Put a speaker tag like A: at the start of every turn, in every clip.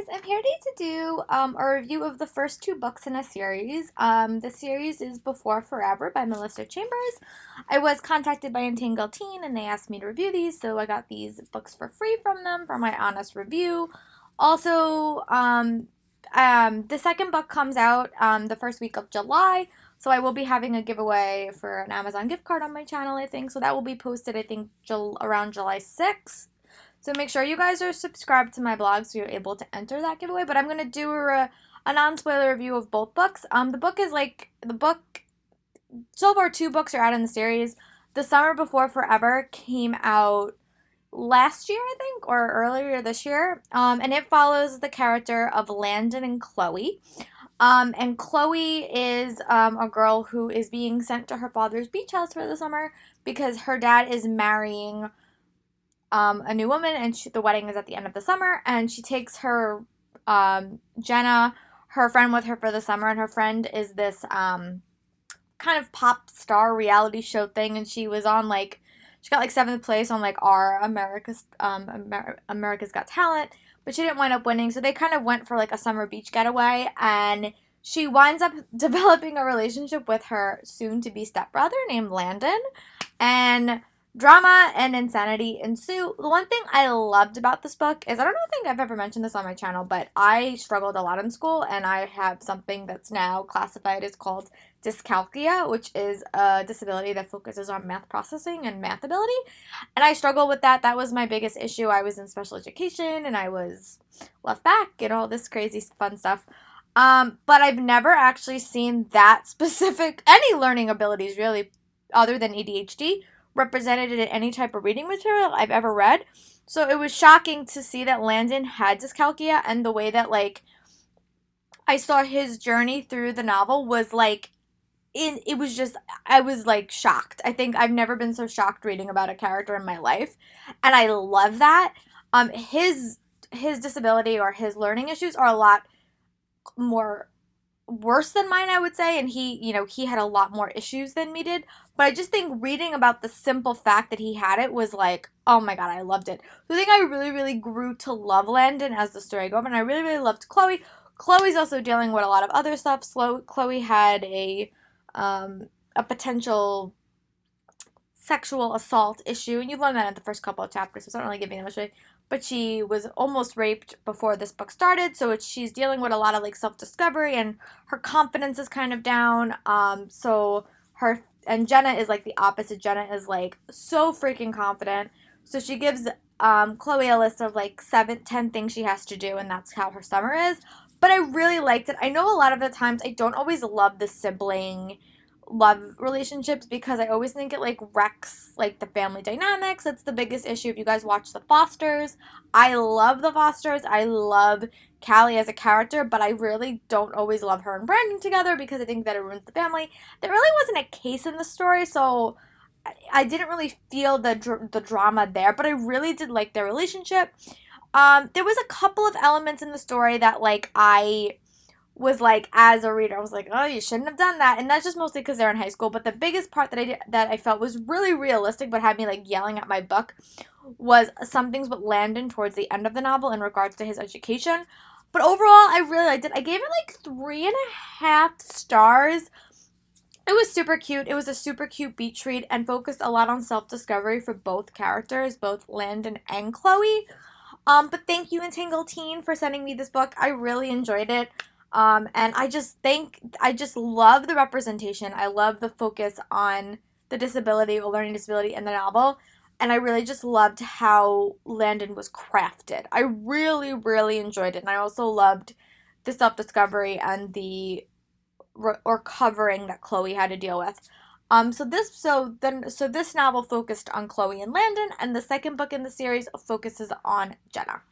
A: guys, I'm here today to do a review of the first two books in a series. The series is Before Forever by Melissa Chambers. I was contacted by Entangled Teen and they asked me to review these, so I got these books for free from them for my honest review. Also, the second book comes out the first week of July, so I will be having a giveaway for an Amazon gift card on my channel, I think. So that will be posted, I think, around July 6th. So make sure you guys are subscribed to my blog so you're able to enter that giveaway. But I'm going to do a non-spoiler review of both books. The book is so far two books are out in the series. The Summer Before Forever came out last year, I think, or earlier this year. And it follows the character of Landon and Chloe. And Chloe is a girl who is being sent to her father's beach house for the summer because her dad is marrying a new woman, and the wedding is at the end of the summer, and she takes her Jenna, her friend, with her for the summer, and her friend is this kind of pop star reality show thing, and she was on she got seventh place on our America's Got Talent, but she didn't wind up winning, so they kind of went for a summer beach getaway, and she winds up developing a relationship with her soon-to-be stepbrother named Landon, and drama and insanity ensue. The one thing I loved about this book is, I don't think I've ever mentioned this on my channel, but I struggled a lot in school, and I have something that's now classified as called dyscalculia, which is a disability that focuses on math processing and math ability, and I struggled with that. That was my biggest issue. I was in special education, and I was left back, and all this crazy fun stuff. But I've never actually seen that specific, any learning abilities really, other than ADHD, represented in any type of reading material I've ever read. So it was shocking to see that Landon had dyscalculia, and the way that I saw his journey through the novel was it was just, I was shocked. I think I've never been so shocked reading about a character in my life, and I love that. His disability or his learning issues are a lot more worse than mine, I would say, and he had a lot more issues than me did, but I just think reading about the simple fact that he had it was oh my god, I loved it. So I think I really, really grew to love Landon as the story goes, and I really, really loved Chloe. Chloe's also dealing with a lot of other stuff. Chloe had a potential sexual assault issue, and you learn that in the first couple of chapters, so it's not really giving that much away. But she was almost raped before this book started, so she's dealing with a lot of self-discovery, and her confidence is kind of down. And Jenna is the opposite. Jenna is so freaking confident. So she gives Chloe a list of 10 things she has to do, and that's how her summer is. But I really liked it. I know a lot of the times I don't always love the sibling love relationships because I always think it wrecks the family dynamics. That's the biggest issue. If you guys watch The Fosters, I love The Fosters. I love Callie as a character, but I really don't always love her and Brandon together because I think that it ruins the family. There really wasn't a case in the story, so I didn't really feel the drama there, but I really did like their relationship. There was a couple of elements in the story that I was as a reader, I was oh, you shouldn't have done that, and that's just mostly because they're in high school. But the biggest part that I felt was really realistic but had me yelling at my book was some things with Landon towards the end of the novel in regards to his education. But overall, I really liked it. I gave it 3.5 stars. It was super cute. It was a super cute beach read and focused a lot on self-discovery for both characters, both Landon and Chloe. But thank you, Entangled Teen, for sending me this book. I really enjoyed it. And I just love the representation. I love the focus on the disability or learning disability in the novel. And I really just loved how Landon was crafted. I really, really enjoyed it. And I also loved the self-discovery and the recovering that Chloe had to deal with. So this novel focused on Chloe and Landon, and the second book in the series focuses on Jenna.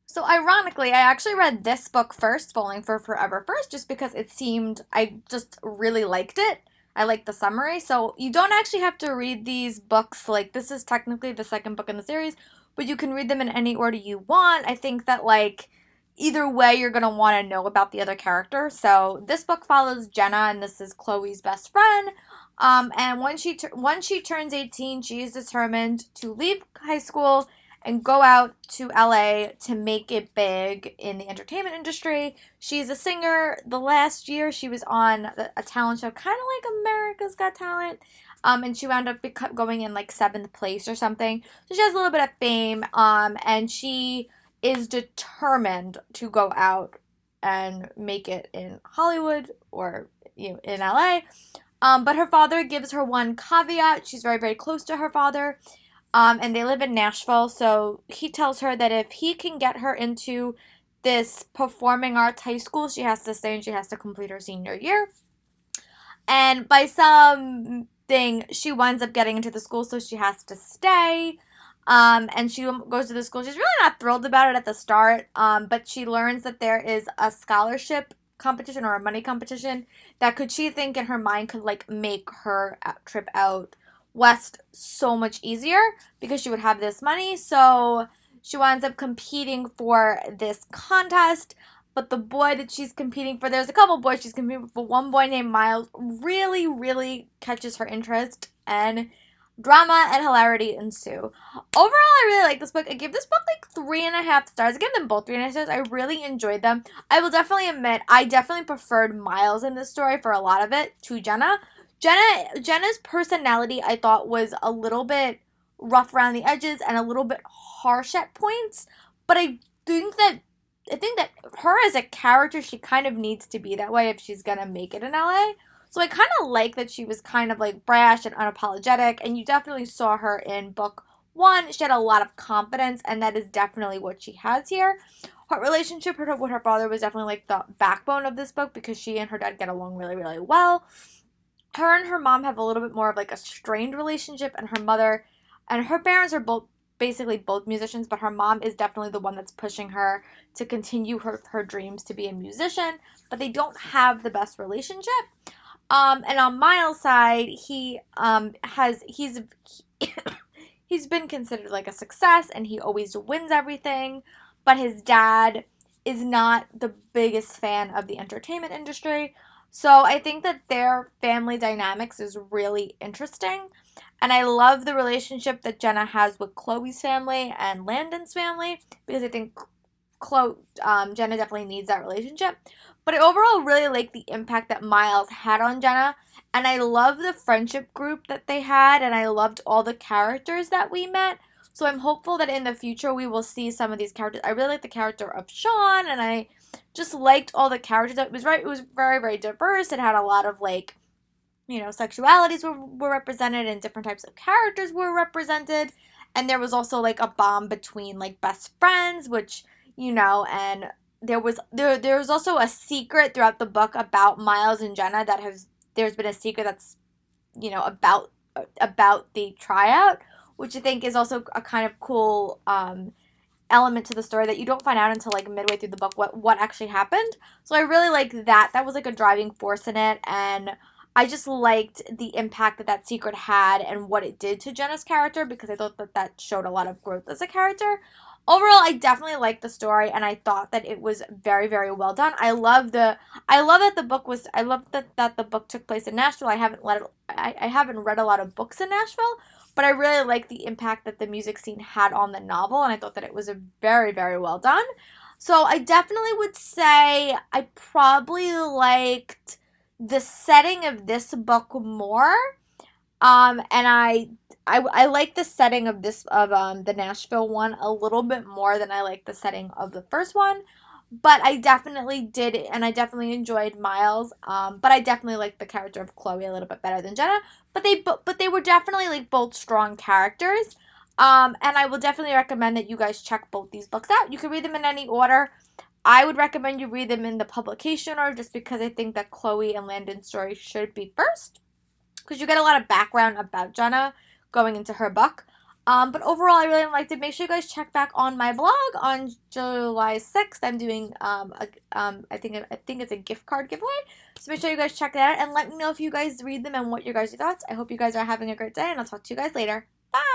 A: So ironically, I actually read this book first, Falling for Forever first, just because I just really liked it. I liked the summary. So you don't actually have to read these books. This is technically the second book in the series, but you can read them in any order you want. I think that either way, you're going to want to know about the other character. So this book follows Jenna, and this is Chloe's best friend. And when she turns 18, she is determined to leave high school and go out to LA to make it big in the entertainment industry. She's a singer. The last year she was on a talent show, kind of like America's Got Talent. And she wound up going in like 7th place or something. So she has a little bit of fame. And she is determined to go out and make it in Hollywood or in LA. But her father gives her one caveat. She's very, very close to her father. And they live in Nashville. So he tells her that if he can get her into this performing arts high school, she has to stay and she has to complete her senior year. And by something, she winds up getting into the school, so she has to stay. And she goes to the school. She's really not thrilled about it at the start, but she learns that there is a scholarship competition or a money competition that she think in her mind could like make her trip out west so much easier because she would have this money. So she winds up competing for this contest. But the boy that she's competing for, there's a couple boys she's competing for. One boy named Miles really, really catches her interest, and drama and hilarity ensue. Overall, I really like this book. I give this book like 3.5 stars. I give them both 3.5 stars. I really enjoyed them. I will definitely admit, I definitely preferred Miles in this story for a lot of it to Jenna. Jenna's personality, I thought, was a little bit rough around the edges and a little bit harsh at points. But I think that her as a character, she kind of needs to be that way if she's gonna make it in LA. So I kind of like that she was kind of like brash and unapologetic, and you definitely saw her in book 1. She had a lot of confidence, and that is definitely what she has here. Her relationship with her father was definitely like the backbone of this book because she and her dad get along really, really well. Her and her mom have a little bit more of like a strained relationship, and her mother and her parents are basically both musicians, but her mom is definitely the one that's pushing her to continue her dreams to be a musician, but they don't have the best relationship. And on Miles' side, he's been considered like a success, and he always wins everything, but his dad is not the biggest fan of the entertainment industry. So I think that their family dynamics is really interesting. And I love the relationship that Jenna has with Chloe's family and Landon's family because I think Jenna definitely needs that relationship. But I overall really like the impact that Miles had on Jenna. And I love the friendship group that they had. And I loved all the characters that we met. So I'm hopeful that in the future we will see some of these characters. I really like the character of Sean. And I just liked all the characters. It was very, very diverse. It had a lot of like, sexualities were represented and different types of characters were represented. And there was also like a bond between like best friends, which, and there was also a secret throughout the book about Miles and Jenna there's been a secret that's, about the tryout, which I think is also a kind of cool element to the story that you don't find out until like midway through the book what actually happened. So I really like that. That was like a driving force in it, and I just liked the impact that secret had and what it did to Jenna's character because I thought that showed a lot of growth as a character. Overall, I definitely liked the story, and I thought that it was very, very well done. I love that the book took place in Nashville. I haven't read a lot of books in Nashville, but I really like the impact that the music scene had on the novel, and I thought that it was a very, very well done. So I definitely would say I probably liked the setting of this book more, and I like the setting of the Nashville one a little bit more than I like the setting of the first one. But I definitely did, and I definitely enjoyed Miles. But I definitely liked the character of Chloe a little bit better than Jenna. But they were definitely like both strong characters. And I will definitely recommend that you guys check both these books out. You can read them in any order. I would recommend you read them in the publication order just because I think that Chloe and Landon's story should be first. Because you get a lot of background about Jenna going into her book. But overall, I really liked it. Make sure you guys check back on my blog on July 6th. I'm doing I think it's a gift card giveaway. So make sure you guys check that out and let me know if you guys read them and what your guys' thoughts. I hope you guys are having a great day, and I'll talk to you guys later. Bye!